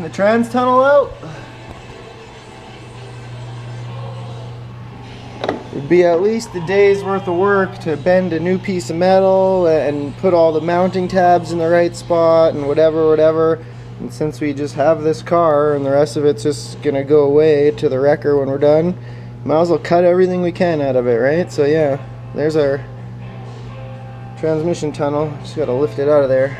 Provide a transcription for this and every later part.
Getting the trans tunnel out. It'd be at least a day's worth of work to bend a new piece of metal and put all the mounting tabs in the right spot and whatever. And since we just have this car and the rest of it's just gonna go away to the wrecker when we're done, might as well cut everything we can out of it, right? So yeah, there's our transmission tunnel. Just gotta lift it out of there.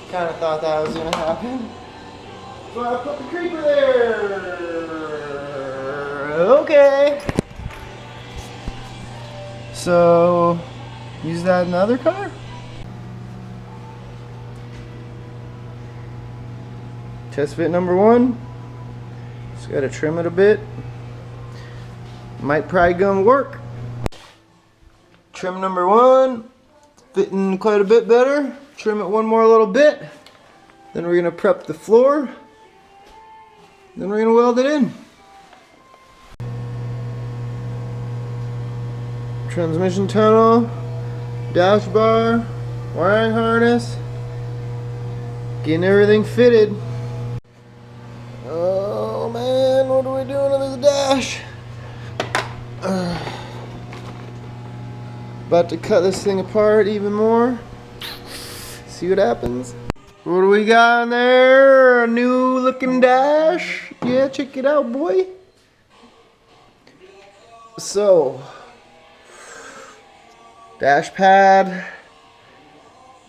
Kind of thought that was gonna happen. So I put the creeper there. Okay. So use that in the other car. Test fit number 1. Just gotta trim it a bit. Might probably gonna work. Trim number 1, fitting quite a bit better. Trim it one more little bit. Then we're gonna prep the floor. Then we're gonna weld it in. Transmission tunnel, dash bar, wiring harness. Getting everything fitted. Oh man, what are we doing to this dash? About to cut this thing apart even more. See what happens. What do we got in there? A new looking dash. Yeah, check it out, boy. So, dash pad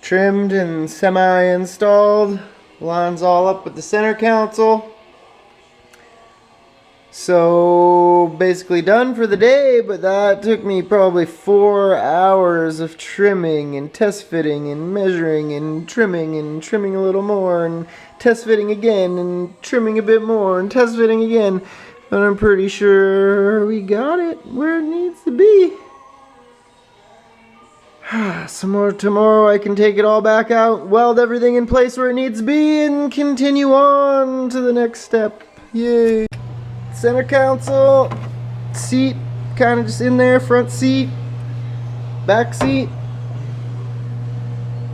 trimmed and semi-installed. Lines all up with the center console. So basically done for the day, but that took me probably 4 hours of trimming and test fitting and measuring and trimming a little more and test fitting again and trimming a bit more and test fitting again. But I'm pretty sure we got it where it needs to be. Some more tomorrow I can take it all back out, weld everything in place where it needs to be, and continue on to the next step. Yay. Center console, seat kind of just in there, front seat, back seat,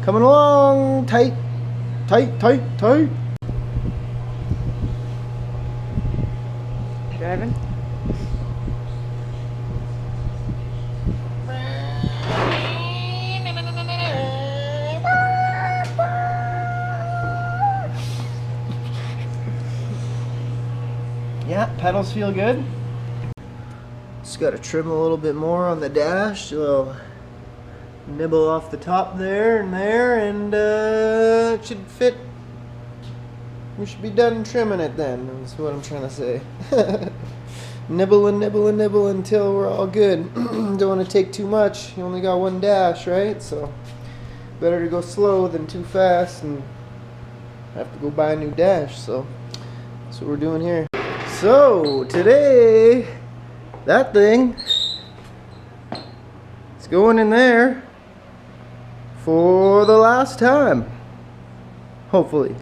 coming along, tight. Driving? Yeah, pedals feel good. Just got to trim a little bit more on the dash. A little nibble off the top there, and it should fit. We should be done trimming it then. That's what I'm trying to say. Nibble until we're all good. Don't want to take too much. You only got one dash, right? So better to go slow than too fast and have to go buy a new dash. So that's what we're doing here. So today, that thing is going in there for the last time, hopefully.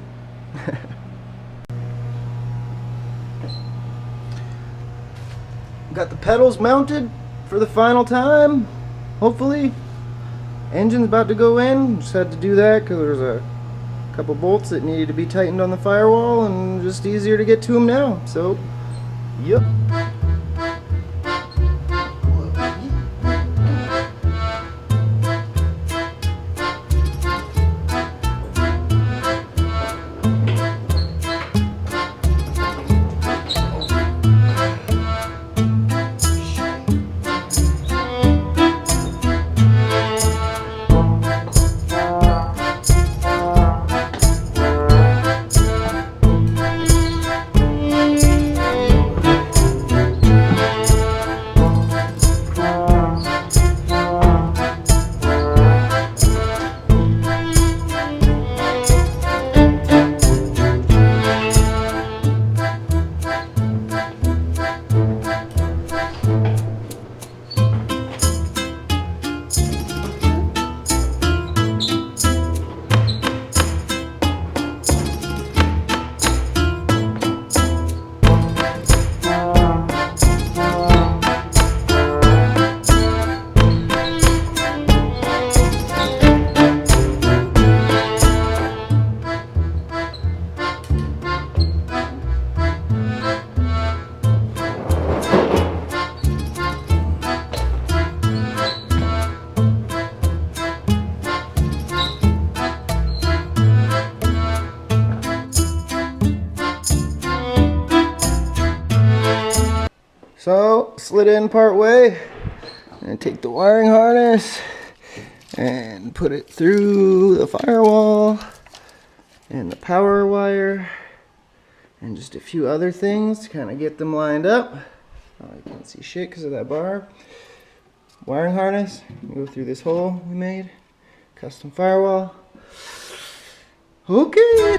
Got the pedals mounted for the final time, hopefully. Engine's about to go in. Just had to do that because there's a couple bolts that needed to be tightened on the firewall, and just easier to get to them now. So, yep. So, slid in part way, and take the wiring harness and put it through the firewall and the power wire and just a few other things to kind of get them lined up. Oh, you can't see shit because of that bar. Wiring harness, go through this hole we made, custom firewall. Okay.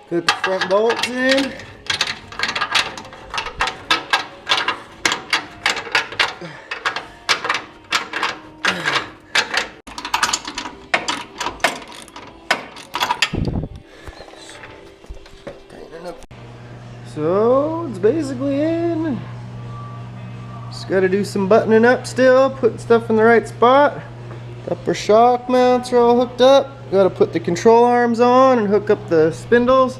Put the front bolts in. So it's basically in. Just got to do some buttoning up still, put stuff in the right spot. The upper shock mounts are all hooked up. Got to put the control arms on and hook up the spindles.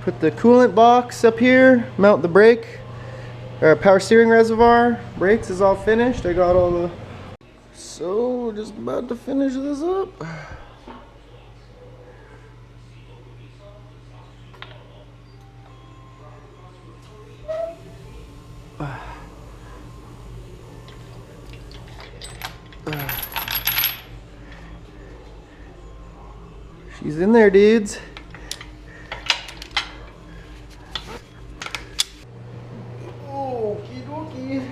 Put the coolant box up here, mount the brake, or power steering reservoir. Brakes is all finished. I got all the... So, just about to finish this up. She's in there, dudes. Okie dokie.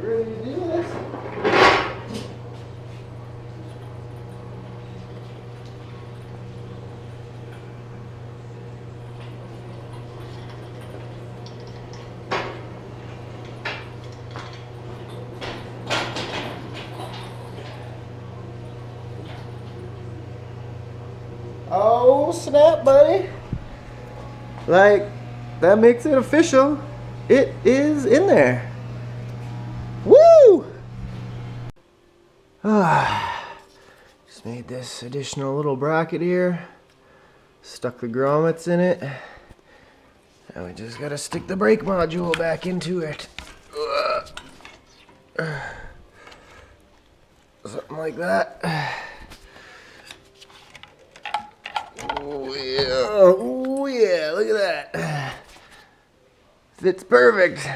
We're ready to do this. Oh snap, buddy. Like, that makes it official. It is in there. Woo! Just made this additional little bracket here. Stuck the grommets in it. Now we just gotta stick the brake module back into it. Something like that. Oh yeah, oh yeah, look at that. Fits perfect.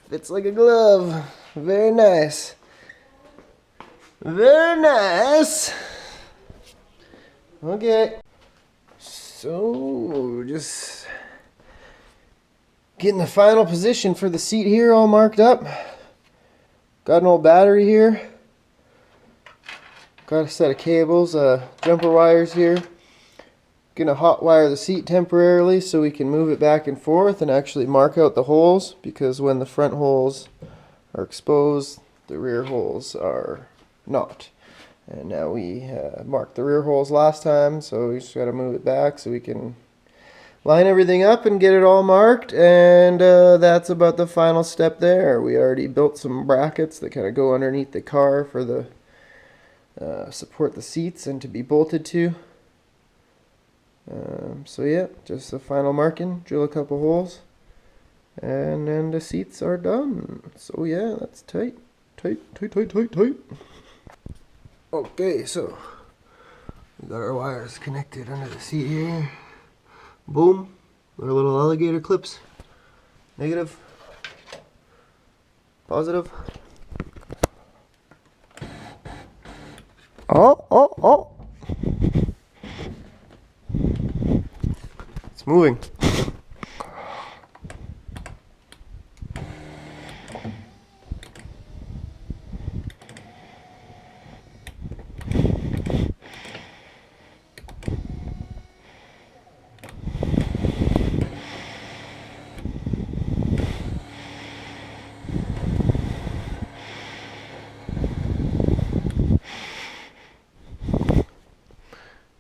Fits like a glove. Very nice. Very nice. Okay. So, just getting the final position for the seat here all marked up. Got an old battery here. Got a set of cables, jumper wires here. Gonna hot wire the seat temporarily so we can move it back and forth and actually mark out the holes, because when the front holes are exposed, the rear holes are not. And now we marked the rear holes last time, so we just gotta move it back so we can line everything up and get it all marked. And that's about the final step there. We already built some brackets that kind of go underneath the car for the support the seats and to be bolted to. So yeah, just the final marking, drill a couple holes, and then the seats are done. So yeah, that's tight. Okay, so we got our wires connected under the seat here. Boom, our little alligator clips. Negative, positive. Oh. moving.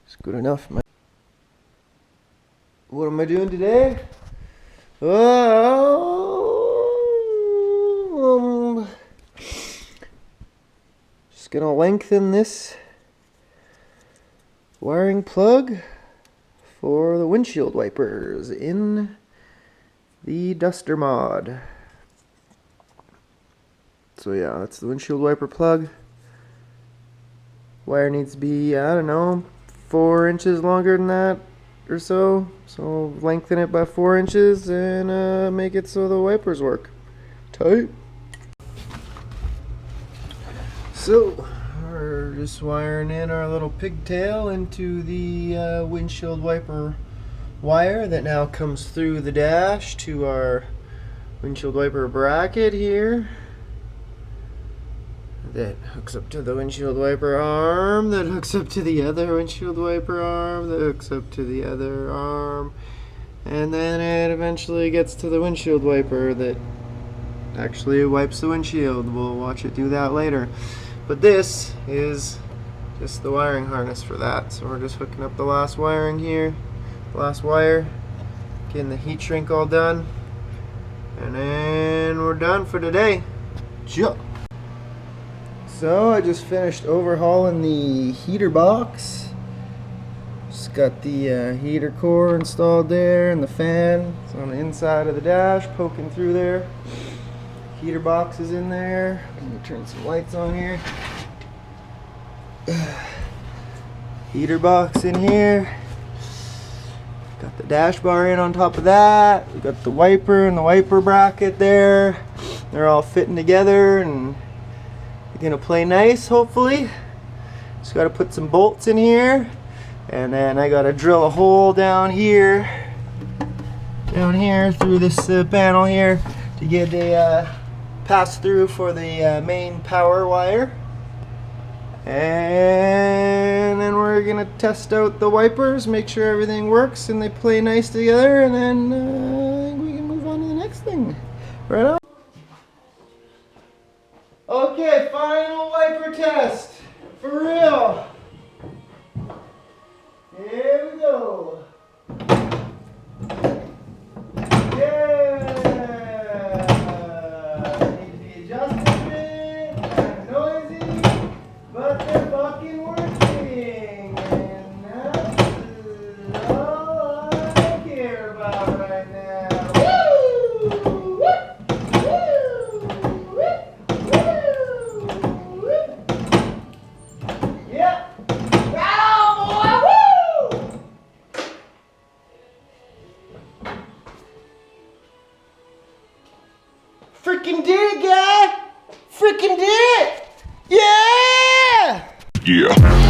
It's good enough, man. What am I doing today? Just gonna lengthen this wiring plug for the windshield wipers in the DUSTER mod. So yeah, that's the windshield wiper plug. Wire needs to be, I don't know, 4 inches longer than that or so. So lengthen it by 4 inches and make it so the wipers work. Tight. So we're just wiring in our little pigtail into the windshield wiper wire that now comes through the dash to our windshield wiper bracket here. That hooks up to the windshield wiper arm, that hooks up to the other windshield wiper arm, that hooks up to the other arm, and then it eventually gets to the windshield wiper that actually wipes the windshield. We'll watch it do that later. But this is just the wiring harness for that. So we're just hooking up the last wiring here, last wire, getting the heat shrink all done, and then we're done for today. Ciao. So I just finished overhauling the heater box. Just got the heater core installed there and the fan. It's on the inside of the dash, poking through there. Heater box is in there. Let me turn some lights on here. Heater box in here. Got the dash bar in on top of that. We got the wiper and the wiper bracket there. They're all fitting together and gonna play nice, hopefully. Just gotta put some bolts in here, and then I gotta drill a hole down here through this panel here to get a pass through for the main power wire. And then we're gonna test out the wipers, make sure everything works and they play nice together, and then we can move on to the next thing. Right on. Okay, final wiper test. For real. Here we go. Yeah. Need to be adjusted a bit, kind of noisy, but they're fucking working. And that's all I care about right now. Woo! Freaking did it, guy! Freaking did it! Yeah! Yeah.